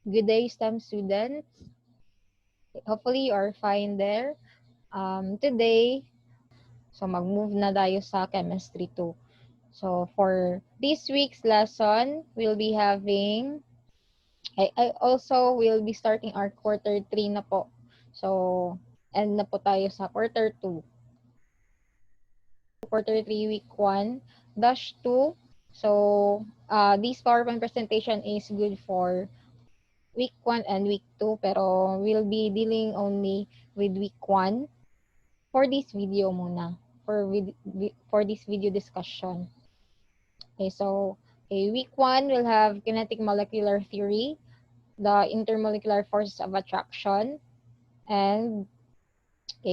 Good day, STEM students. Hopefully, you are fine there. Today, so mag-move na tayo sa Chemistry 2. So, for this week's lesson, we'll be having, I also will be starting our quarter 3 na po. So, end na po tayo sa quarter 2. Quarter 3, week 1, dash 2. So, this PowerPoint presentation is good for week 1 and week 2, pero we'll be dealing only with week 1 for this video muna, for this video discussion. Okay, so week 1 we'll have kinetic molecular theory, the intermolecular forces of attraction, and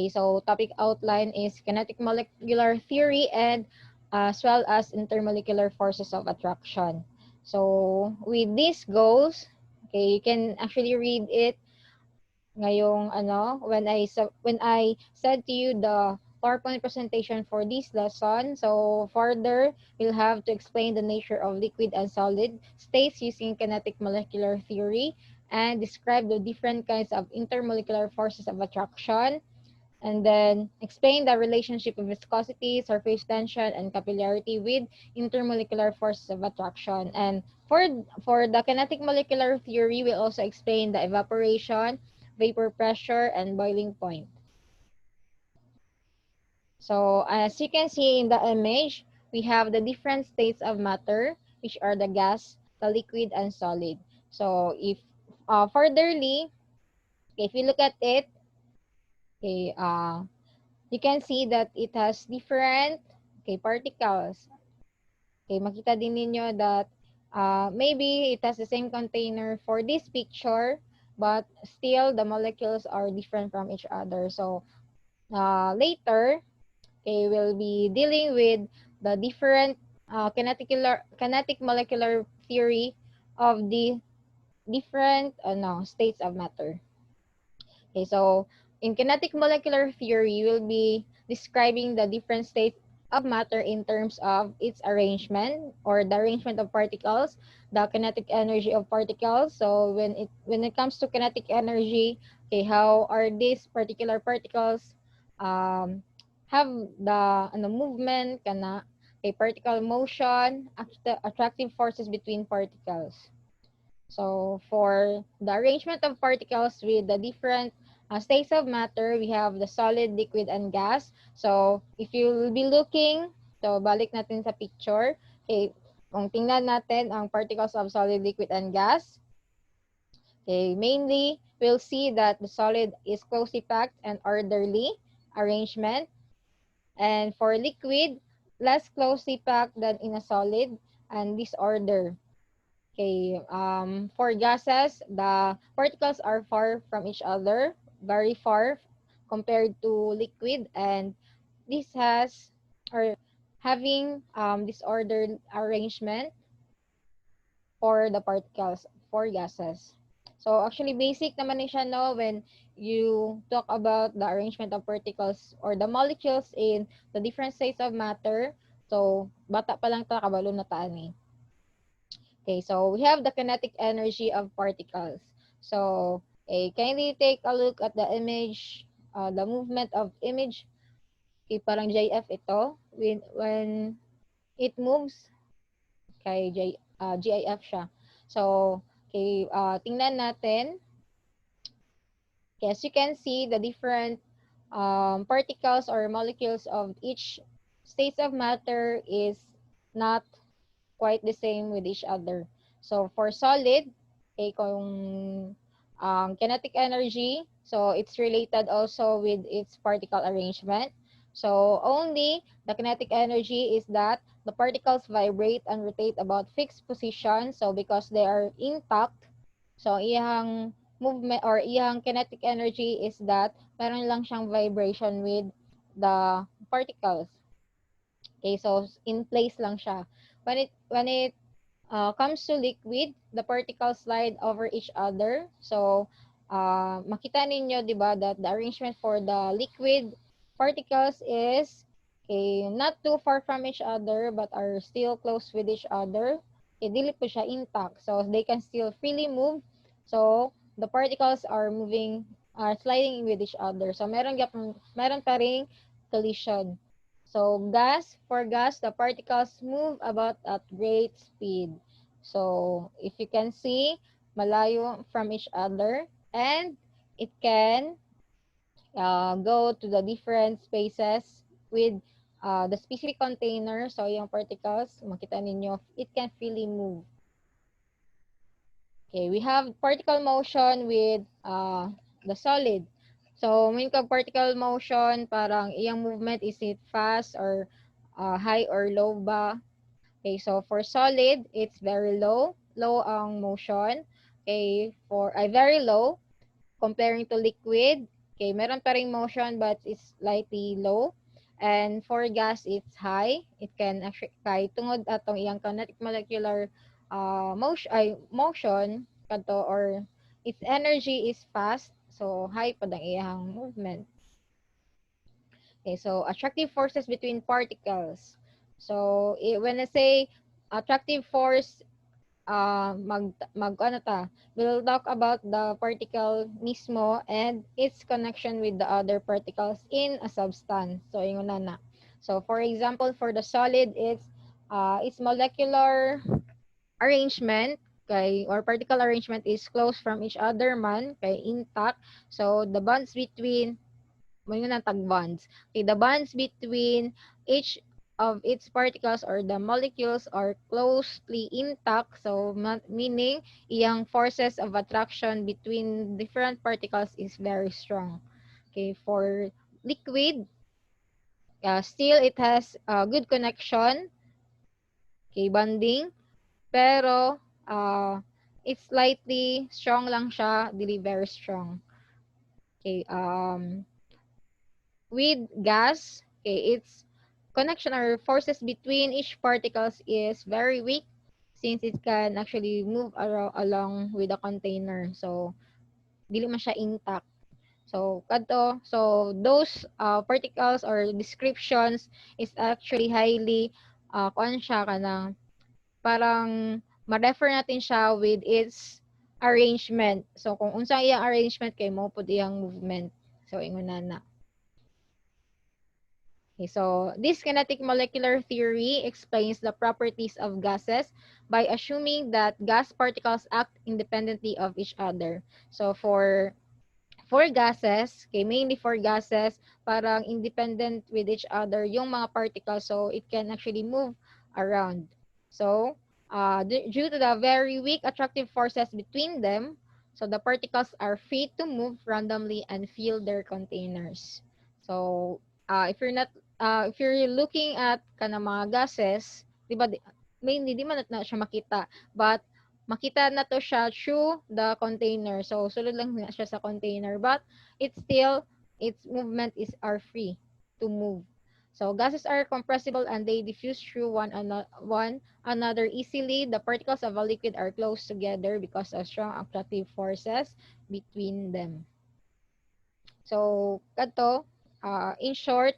so topic outline is kinetic molecular theory and as well as intermolecular forces of attraction. So with these goals, you can actually read it ngayong when I said to you the PowerPoint presentation for this lesson. So further, we'll have to explain the nature of liquid and solid states using kinetic molecular theory and describe the different kinds of intermolecular forces of attraction, and then explain the relationship of viscosity, surface tension, and capillarity with intermolecular forces of attraction. And for the kinetic molecular theory, we'll also explain the evaporation, vapor pressure, and boiling point. So as you can see in the image, we have the different states of matter, which are the gas, the liquid, and solid. So if furtherly, if you look at it, you can see that it has different particles. Makita din ninyo that maybe it has the same container for this picture, but still the molecules are different from each other. So later, we'll be dealing with the different kinetic molecular theory of the different states of matter. Okay, so in kinetic molecular theory, we'll be describing the different states of matter in terms of its arrangement or the arrangement of particles, the kinetic energy of particles. So when it comes to kinetic energy, how are these particular particles have the movement, particle motion, attractive forces between particles. So for the arrangement of particles with the different states of matter, we have the solid, liquid, and gas. So if you will be looking, so balik natin sa picture. Kung tingnan natin ang particles of solid, liquid, and gas, mainly we'll see that the solid is closely packed and orderly arrangement. And for liquid, less closely packed than in a solid and disorder. For gases, the particles are far from each other, very far compared to liquid, and this has or having disordered arrangement for the particles for gases. So actually basic naman ni siya no when you talk about the arrangement of particles or the molecules in the different states of matter. So bata pa lang ta kabalo na taan eh. Okay, so we have the kinetic energy of particles. So, kindly take a look at the image, the movement of image. Parang JF ito. When it moves, GIF siya. So, tingnan natin. As you can see, the different particles or molecules of each states of matter is not quite the same with each other. So for solid, kung kinetic energy, so it's related also with its particle arrangement. So only the kinetic energy is that the particles vibrate and rotate about fixed position. So because they are intact, so iyang movement or iyang kinetic energy is that meron lang siyang vibration with the particles. So in place lang siya. When it comes to liquid, the particles slide over each other. So makita ninyo, di ba, that the arrangement for the liquid particles is not too far from each other but are still close with each other. Dili po siya intact. So they can still freely move. So, the particles are sliding with each other. So, meron pa ring collision. So, for gas, the particles move about at great speed. So, if you can see, malayo from each other, and it can go to the different spaces with the specific container. So, yung particles, makita ninyo, it can freely move. Okay, we have particle motion with the solid. So, when particle motion, parang iyang movement, is it fast or high or low ba? Okay, so for solid, it's very low. Low ang motion. Okay, very low comparing to liquid. Okay, meron pa ring motion but it's slightly low. And for gas, it's high. It can actually, kay tungod atong iyang kinetic molecular motion kanto, or its energy is fast, so high pa ang iyang movement. Okay, so attractive forces between particles. So when I say attractive force, we'll talk about the particle mismo and its connection with the other particles in a substance. So yung na. So for example, for the solid, its molecular arrangement or particle arrangement is close from each other man kay intact. So the bonds between bonds. Okay, the bonds between each of its particles or the molecules are closely intact. So meaning iyang forces of attraction between different particles is very strong. Okay, for liquid, still it has a good connection, okay, bonding, pero it's slightly strong lang siya, dili very strong. Okay, with gas, okay, its connection or forces between each particles is very weak since it can actually move along with the container. So, dili man siya intact. So, those particles or descriptions is actually highly kuan siya kanang parang ma-refer natin siya with its arrangement. So, kung unsa iyang arrangement kay mo pud iyang movement. So, ingon na. Okay, so this kinetic molecular theory explains the properties of gases by assuming that gas particles act independently of each other. So for gases, okay, mainly for gases, parang independent with each other yung mga particles, so it can actually move around. So due to the very weak attractive forces between them, so the particles are free to move randomly and fill their containers. So if you're looking at kanang mga gases, di ba, mainly di man na siya makita, but makita na to siya through the container. So sulod lang na siya sa container, but its movement are free to move. So gases are compressible and they diffuse through one another easily. The particles of a liquid are close together because of strong attractive forces between them. So kadto, in short,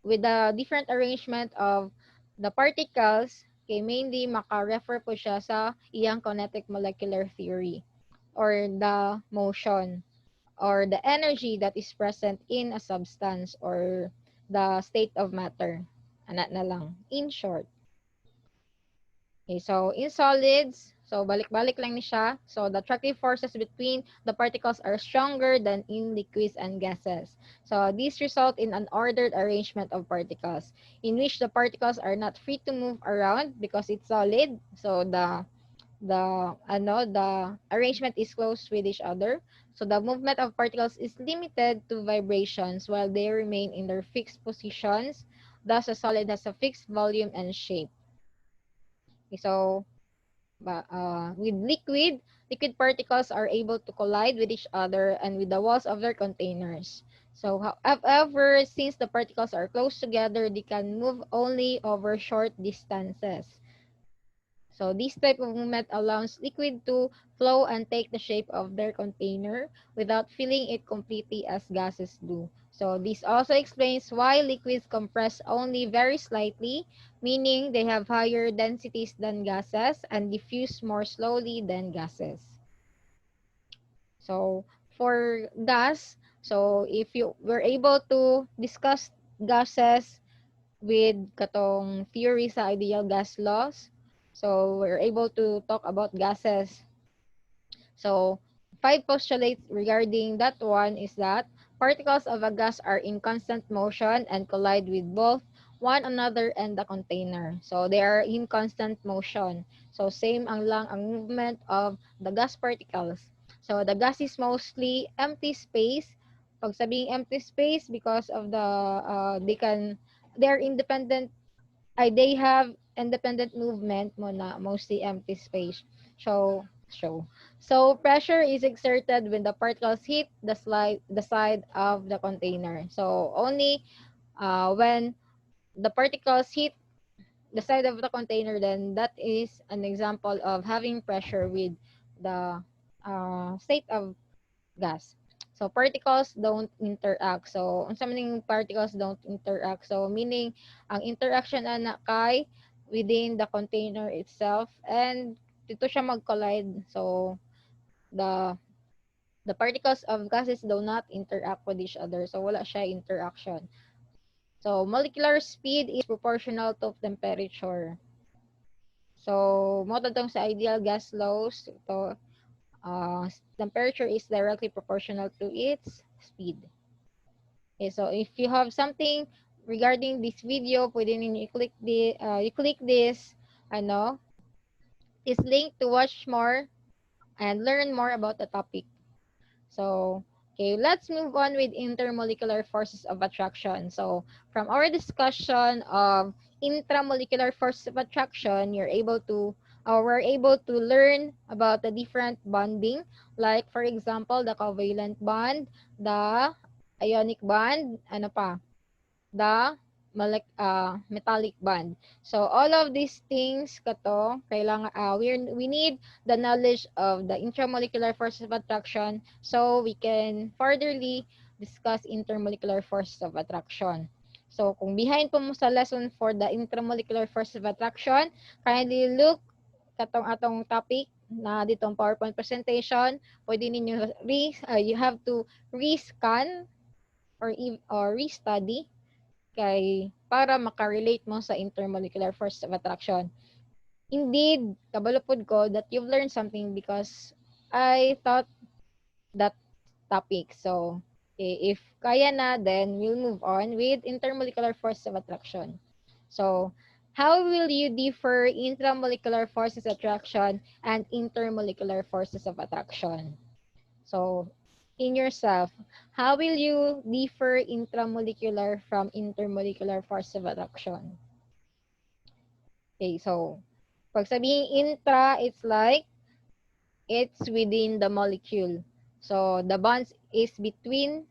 with the different arrangement of the particles, mainly maka-refer po siya sa iyang kinetic molecular theory or the motion or the energy that is present in a substance or the state of matter. Ana na lang, in short. Okay, so in solids, so balik-balik lang ni siya. So the attractive forces between the particles are stronger than in liquids and gases. So these result in an ordered arrangement of particles in which the particles are not free to move around because it's solid. So the arrangement is close with each other. So the movement of particles is limited to vibrations while they remain in their fixed positions. Thus a solid has a fixed volume and shape. Okay, so with liquid particles are able to collide with each other and with the walls of their containers. So, however, since the particles are close together, they can move only over short distances. So, this type of movement allows liquid to flow and take the shape of their container without filling it completely as gases do. So, this also explains why liquids compress only very slightly, meaning they have higher densities than gases and diffuse more slowly than gases. So for gas, so if you were able to discuss gases with katong theory sa ideal gas laws, so we're able to talk about gases. So, 5 postulates regarding that one is that particles of a gas are in constant motion and collide with both one another and the container. So, they are in constant motion. So, same ang lang ang movement of the gas particles. So, the gas is mostly empty space. Pag sabing empty space because of the, they're independent, they have independent movement mo na mostly empty space. So pressure is exerted when the particles hit the side of the container. So only when the particles hit the side of the container, then that is an example of having pressure with the state of gas. So particles don't interact. So unsa maning particles don't interact? So meaning ang interaction ana kay within the container itself, and dito siya mag-collide. So the particles of gases do not interact with each other. So wala siya interaction. So molecular speed is proportional to temperature. So mo tong sa ideal gas laws, ito temperature is directly proportional to its speed. Okay, so if you have something regarding this video, pwede ninyo you click this, this link to watch more and learn more about the topic. So, okay, let's move on with intermolecular forces of attraction. So, from our discussion of intramolecular forces of attraction, we're able to learn about the different bonding, like for example, the covalent bond, the ionic bond, ano pa, the metallic bond. So all of these things kailangan we need the knowledge of the intramolecular forces of attraction so we can furtherly discuss intermolecular forces of attraction. So kung behind po mo sa lesson for the intramolecular forces of attraction, kindly look atong topic na ditong PowerPoint presentation. Pwede ninyo you have to rescan or restudy para makarelate mo sa intermolecular force of attraction. Indeed, kabalupod ko that you've learned something because I taught that topic. So, okay, if kaya na, then we'll move on with intermolecular force of attraction. So, how will you differ intramolecular forces of attraction and intermolecular forces of attraction? So, in yourself, how will you differ intramolecular from intermolecular force of attraction? Okay, so, pag sabihin intra, it's like, it's within the molecule. So, the bonds is between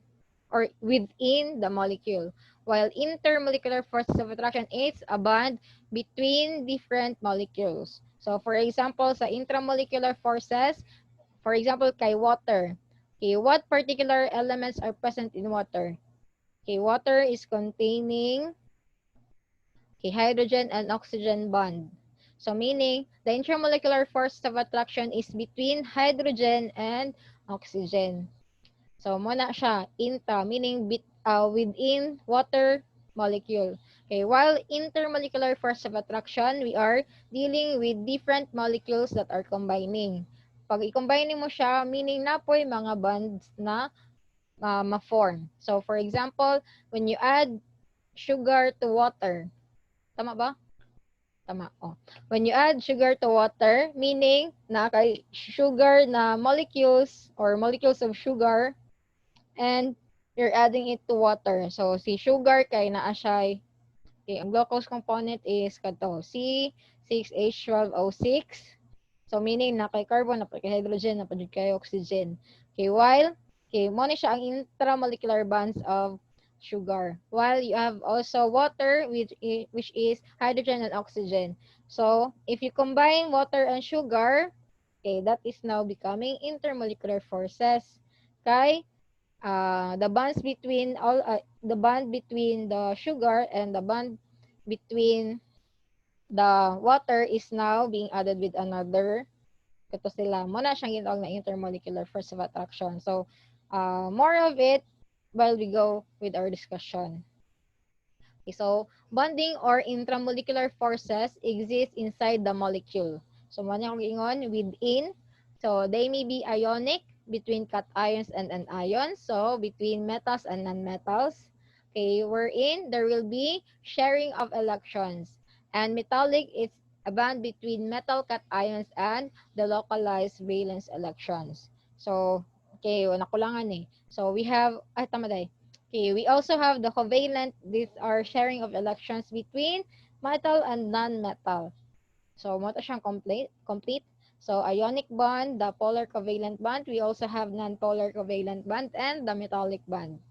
or within the molecule. While intermolecular forces of attraction is a bond between different molecules. So, for example, sa intramolecular forces, for example, kay water. Okay, what particular elements are present in water? Okay, water is containing hydrogen and oxygen bond. So meaning, the intermolecular force of attraction is between hydrogen and oxygen. So muna siya, intra, meaning within water molecule. Okay, while intermolecular force of attraction, we are dealing with different molecules that are combining. Pag i-combine mo siya, meaning na po yung mga bonds na ma-form. So, for example, when you add sugar to water, tama ba? Tama. Oh. When you add sugar to water, meaning na kay sugar na molecules or molecules of sugar, and you're adding it to water. So, si sugar kay naa siya, okay, ang glucose component is kato, C6H12O6. So, meaning na kay carbon, na kay hydrogen, na kay oxygen. Okay, while, mo ni siya ang intramolecular bonds of sugar. While you have also water, which is hydrogen and oxygen. So, if you combine water and sugar, okay, that is now becoming intermolecular forces. Kay, the bonds between the bond between the sugar and the bond between the water is now being added with another Kato sila. Muna siyang ginawag na intermolecular force of attraction. So, more of it while we go with our discussion. Okay, so, bonding or intramolecular forces exist inside the molecule. So, muna akong ingon, within. So, they may be ionic between cations and anions. So, between metals and nonmetals. Okay, wherein there will be sharing of electrons. And metallic is a bond between metal cations and the localized valence electrons. So, okay, nakulangan eh. So, we have, tama day. Okay, we also have the covalent. These are sharing of electrons between metal and non-metal. So, mo to siyang complete. So, ionic bond, the polar covalent bond. We also have non-polar covalent bond and the metallic bond.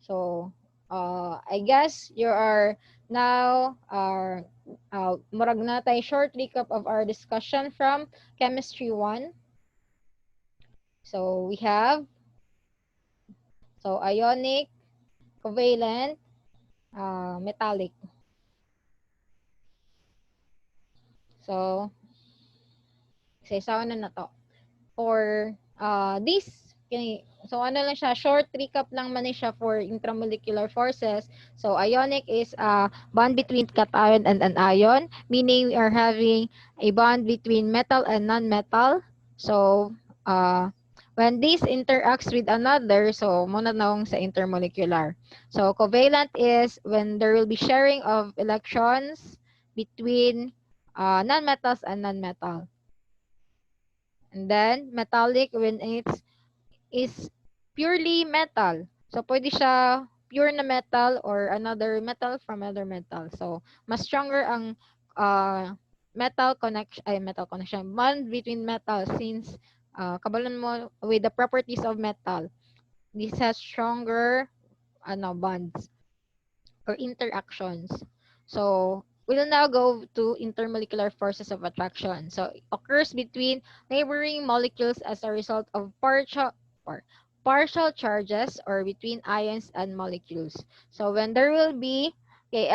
So, I guess you are now, murag na tayo short recap of our discussion from Chemistry 1. So, we have, ionic, covalent, metallic. So, isa-isawa na to. For this, so ano lang siya, short recap lang man siya for intramolecular forces. So, ionic is a bond between cation and an ion, meaning we are having a bond between metal and non-metal. So, when this interacts with another, so muna naong sa intermolecular. So, covalent is when there will be sharing of electrons between non-metals and non-metal. And then, metallic when it's is purely metal. So, pwede siya pure na metal or another metal from other metal. So, mas stronger ang metal connection, bond between metal since kabalon mo with the properties of metal. This has stronger bonds or interactions. So, we'll now go to intermolecular forces of attraction. So, it occurs between neighboring molecules as a result of partial charges or between ions and molecules. So, when there will be, okay,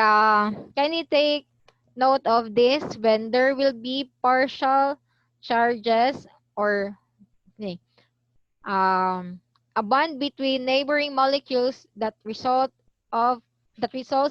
can you take note of this? When there will be partial charges or, okay, a bond between neighboring molecules that results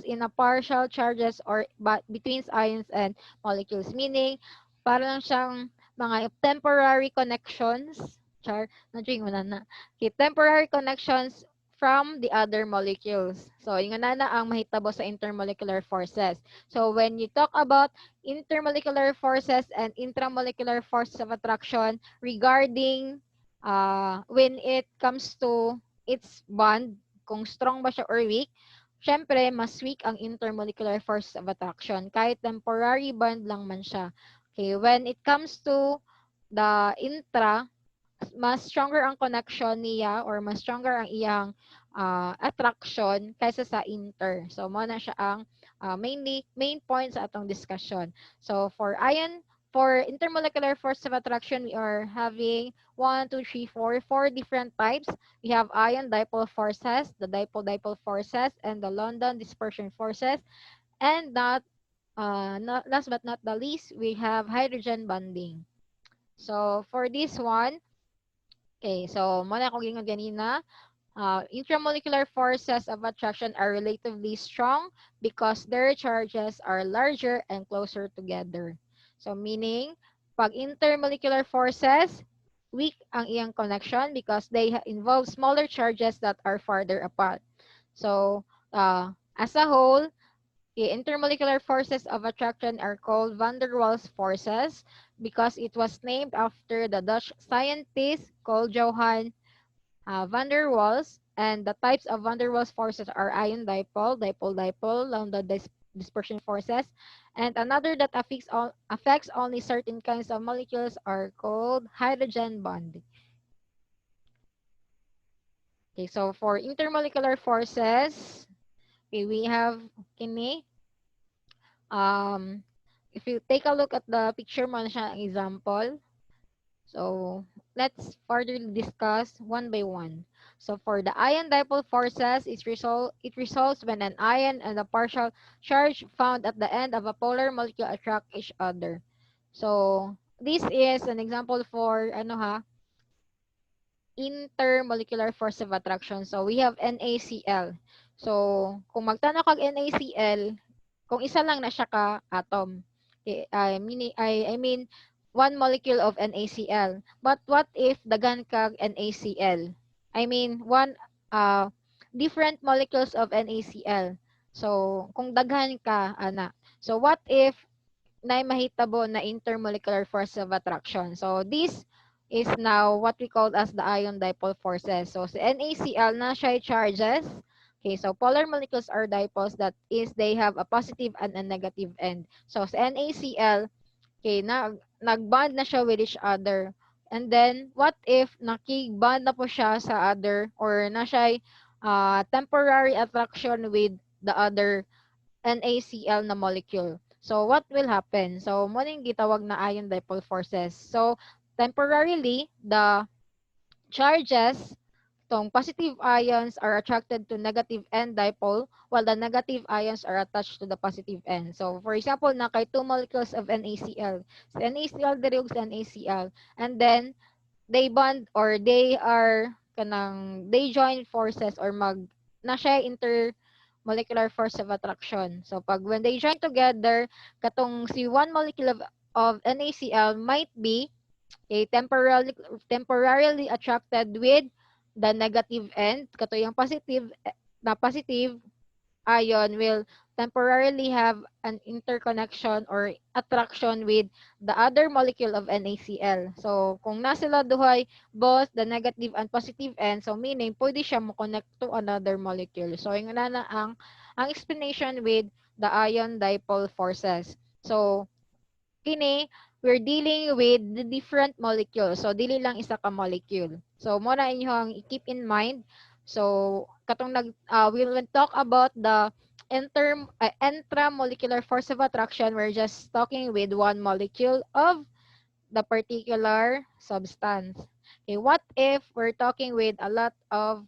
in a partial charges or between ions and molecules, meaning parang siyang mga temporary connections okay, temporary connections from the other molecules. So, yung na ang mahitabo sa intermolecular forces. So, when you talk about intermolecular forces and intramolecular forces of attraction regarding when it comes to its bond, kung strong ba siya or weak, syempre, mas weak ang intermolecular force of attraction. Kahit temporary bond lang man siya. Okay, when it comes to the intra, mas stronger ang connection niya or mas stronger ang iyang attraction kaysa sa inter. So, mo na siya ang main point sa atong discussion. So, for intermolecular force of attraction, we are having 1, 2, 3, 4, 4 different types. We have ion dipole forces, the dipole-dipole forces, and the London dispersion forces. And last but not the least, we have hydrogen bonding. So, for this one, okay, so muna ko gingon ganina, intramolecular forces of attraction are relatively strong because their charges are larger and closer together. So meaning, pag intermolecular forces, weak ang iyang connection because they involve smaller charges that are farther apart. So, as a whole, the intermolecular forces of attraction are called van der Waals forces because it was named after the Dutch scientist called Johann van der Waals. And the types of van der Waals forces are ion dipole, dipole-dipole, London dispersion forces. And another that affects only certain kinds of molecules are called hydrogen bonding. Okay, so for intermolecular forces, okay, we have kini. If you take a look at the picture mo na siya ang example. So, let's further discuss one by one. So, for the ion dipole forces, it results when an ion and a partial charge found at the end of a polar molecule attract each other. So, this is an example for intermolecular force of attraction. So we have NaCl. So kung magtanaw kag NaCl, kung isa lang na siya ka atom. Okay, I mean one molecule of NaCl. But what if daghan kag NaCl? I mean one different molecules of NaCl. So kung daghan ka ana. So what if na mahitabo na intermolecular force of attraction. So this is now what we call as the ion dipole forces. So sa NaCl na siya charges. Okay, so polar molecules are dipoles, that is they have a positive and a negative end. So sa NaCl, okay, nagbond na siya with each other. And then what if nakibond na po siya sa other, or na siya temporary attraction with the other NaCl na molecule. So, what will happen? So, mo ning gitawag na ion dipole forces. So, temporarily, the charges, tong positive ions are attracted to negative end dipole, while the negative ions are attached to the positive end. So, for example, na kay two molecules of NaCl. So, NaCl diri og sa NaCl. And then, they bond, or they join forces, or na siya intermolecular force of attraction. So pag when they join together, katong si one molecule of NaCl might be temporarily attracted with the negative end, kato yung positive ion will temporarily have an interconnection or attraction with the other molecule of NaCl. So, kung na sila duhay both the negative and positive end, so meaning pwede siya mo connect to another molecule. So, yung na ang explanation with the ion dipole forces. So, kini we're dealing with the different molecules. So dili lang isa ka molecule. So mo na inyong i-keep in mind. So katong we will talk about the intramolecular force of attraction. We're just talking with one molecule of the particular substance. Okay, what if we're talking with a lot of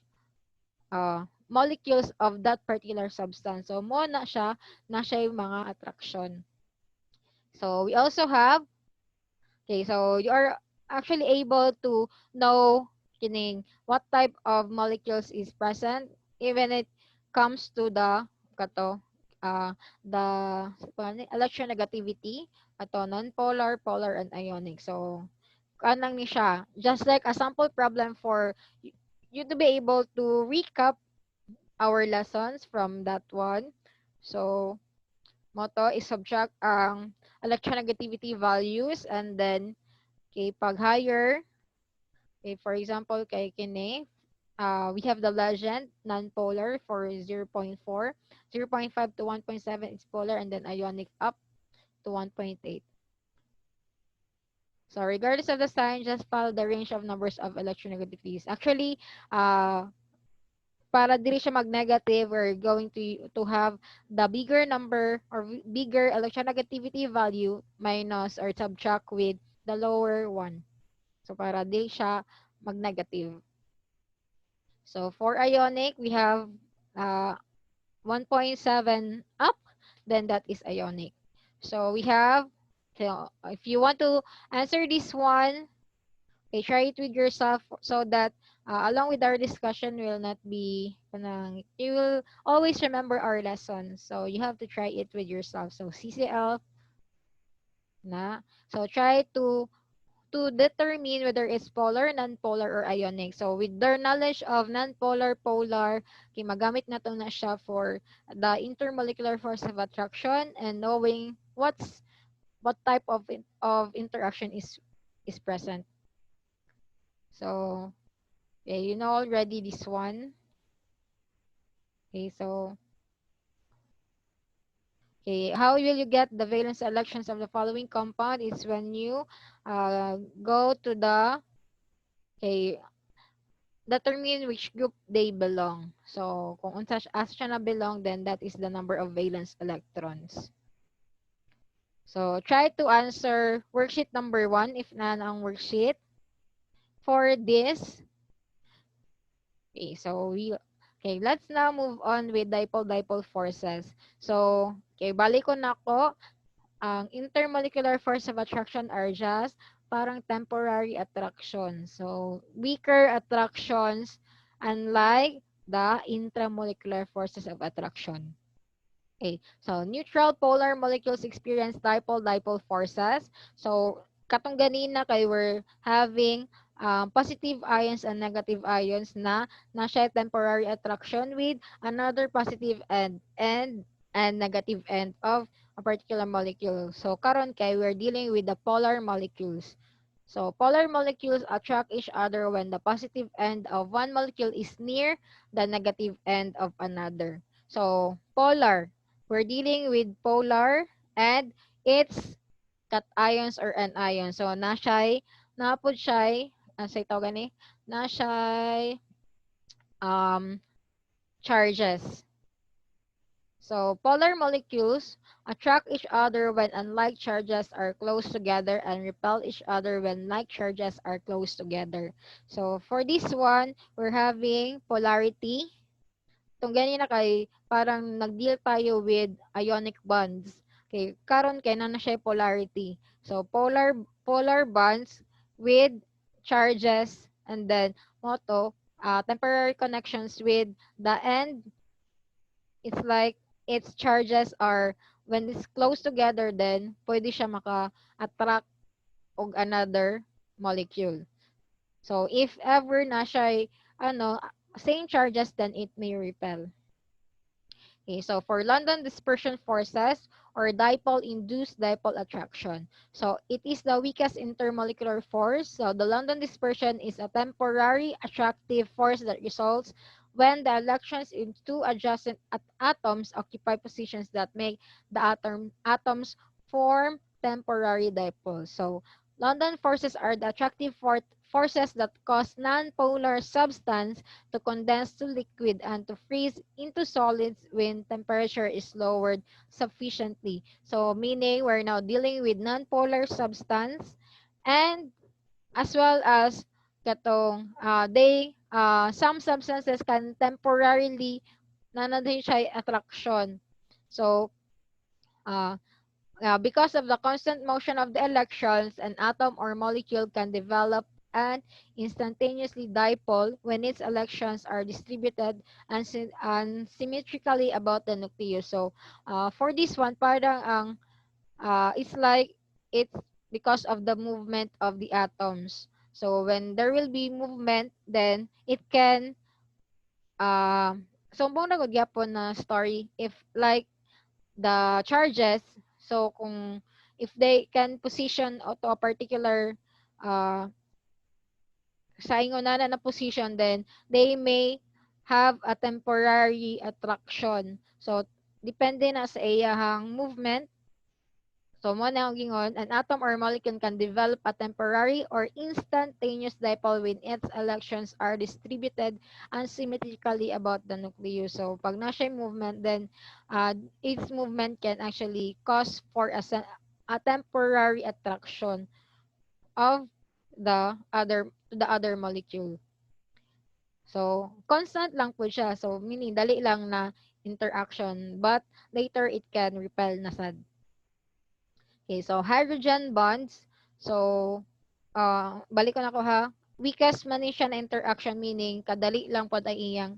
molecules of that particular substance? So mo na siya yung mga attraction. So we also have, okay, so you are actually able to know kining what type of molecules is present even it comes to the kato the electronegativity ato non-polar, polar, and ionic. So kanang ni siya just like a sample problem for you to be able to recap our lessons from that one. So moto is subtract ang electronegativity values, and then okay, pag higher, okay, for example, kay kini, we have the legend, non-polar for 0.4, 0.5 to 1.7 is polar, and then ionic up to 1.8. So regardless of the sign, just follow the range of numbers of electronegativities. Actually, para dili siya mag-negative, we're going to have the bigger number or bigger electronegativity value minus or subtract with the lower one. So para di siya mag-negative. So for ionic, we have 1.7 up, then that is ionic. So we have, so if you want to answer this one, okay, try it with yourself so that along with our discussion will not be, you will always remember our lessons. So you have to try it with yourself. So CCL na. So try to determine whether it's polar, non-polar, or ionic. So with their knowledge of non-polar, polar, okay, magamit na to na siya for the intermolecular force of attraction and knowing what type of interaction is present. So, okay, you know already this one. Okay, so okay, how will you get the valence electrons of the following compound? Is when you go to the, okay, determine which group they belong. So, kung unsa as siya na belong, then that is the number of valence electrons. So, try to answer worksheet number 1 if na ang worksheet. For this, okay, so let's now move on with dipole-dipole forces. So, okay, balik ko na ko. ang intermolecular force of attraction are just parang temporary attraction. So, weaker attractions unlike the intramolecular forces of attraction. Okay. So, neutral polar molecules experience dipole-dipole forces. So, katong ganina kay we're having positive ions and negative ions na siya temporary attraction with another positive and negative end of a particular molecule. So, karon kay we're dealing with the polar molecules. So, polar molecules attract each other when the positive end of one molecule is near the negative end of another. So, polar, we're dealing with polar and its cations or anions. So, napod siya'y, sa ito gani, na siya'y charges. So, polar molecules attract each other when unlike charges are close together and repel each other when like charges are close together. So, for this one, we're having polarity. Itong ganyan na kay parang nag-deal tayo with ionic bonds. Okay, karon kay na siya polarity. So, polar bonds with charges and then temporary connections with the end. It's like its charges are when it's close together then pwede siya maka-attract og another molecule. So if ever na siya same charges then it may repel. Okay, so for London dispersion forces or dipole-induced dipole attraction. So it is the weakest intermolecular force. So the London dispersion is a temporary attractive force that results when the electrons in two adjacent atoms occupy positions that make the atoms form temporary dipoles. So London forces are the attractive forces that cause non-polar substance to condense to liquid and to freeze into solids when temperature is lowered sufficiently. So meaning we're now dealing with non-polar substance and as well as katong some substances can temporarily nanadhin siya attraction. So because of the constant motion of the electrons, an atom or molecule can develop an instantaneously dipole when its electrons are distributed symmetrically about the nucleus. So, for this one, parang it's like it's because of the movement of the atoms. So, when there will be movement, then it can, so, mong nagugyapon na story, if like, the charges. So kung if they can position to a particular uh, sa ingon na position, then they may have a temporary attraction. So depende na sa iyahang movement. So mo na gingon, an atom or molecule can develop a temporary or instantaneous dipole when its electrons are distributed unsymmetrically about the nucleus. So pag na siya movement, then its movement can actually cause for a temporary attraction of the other molecule. So constant lang po siya. So meaning dali lang na interaction, but later it can repel na sad. Okay, so hydrogen bonds. So, balik ko na ko ha. Weakest man ni siya na interaction, meaning kadali lang po ang iyang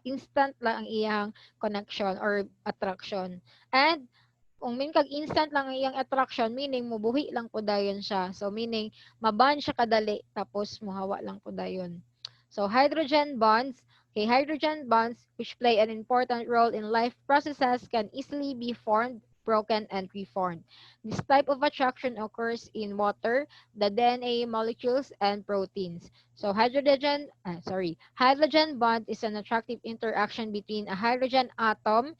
instant lang ang iyang connection or attraction. And kung min kag instant lang ang iyang attraction, meaning mubuhi lang po dayon siya. So meaning maban siya kadali tapos muhawa lang po dayon. So hydrogen bonds, okay, hydrogen bonds which play an important role in life processes can easily be formed, broken and reformed. This type of attraction occurs in water, the DNA molecules and proteins. So hydrogen bond is an attractive interaction between a hydrogen atom.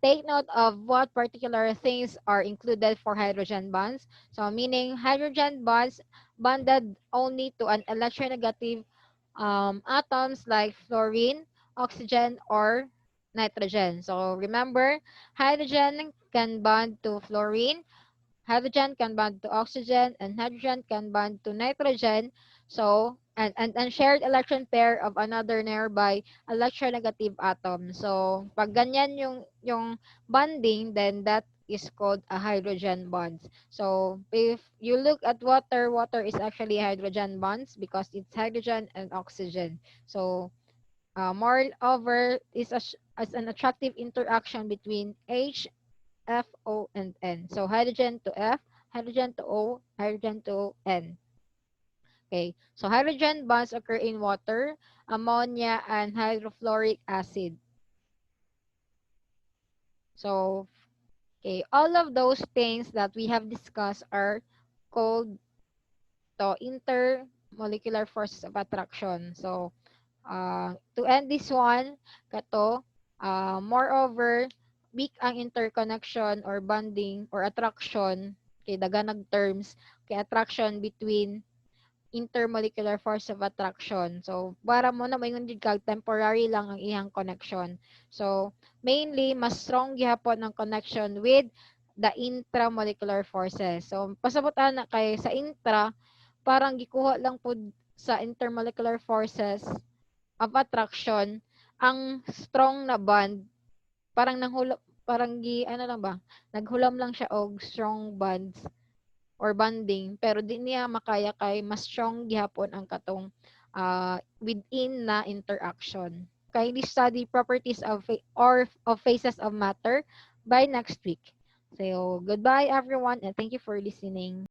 Take note of what particular things are included for hydrogen bonds. So meaning hydrogen bonds bonded only to an electronegative atoms like fluorine, oxygen, or nitrogen. So remember, hydrogen can bond to fluorine, hydrogen can bond to oxygen, and hydrogen can bond to nitrogen. So, and shared electron pair of another nearby electronegative atom. So, pag ganyan yung bonding, then that is called a hydrogen bonds. So if you look at water, water is actually hydrogen bonds because it's hydrogen and oxygen. So moreover, is as an attractive interaction between H, F, O, and N. So hydrogen to F, hydrogen to O, hydrogen to N. Okay, so hydrogen bonds occur in water, ammonia, and hydrofluoric acid. So, okay, all of those things that we have discussed are called the intermolecular forces of attraction. So, to end this one, kato, moreover, big ang interconnection or bonding or attraction, kay daganag terms, kay attraction between intermolecular force of attraction. So, para mo na maingon jud kag temporary lang ang iyang connection. So, mainly mas strong gihapon ang connection with the intramolecular forces. So, pasabot na kay sa intra parang gikuha lang pud sa intermolecular forces of attraction ang strong na bond parang parang ano lang ba naghulam lang siya og strong bonds or bonding pero di niya makaya kay mas strong gihapon ang katong within na interaction. Kindly study properties of or of phases of matter by next week. So goodbye everyone and thank you for listening.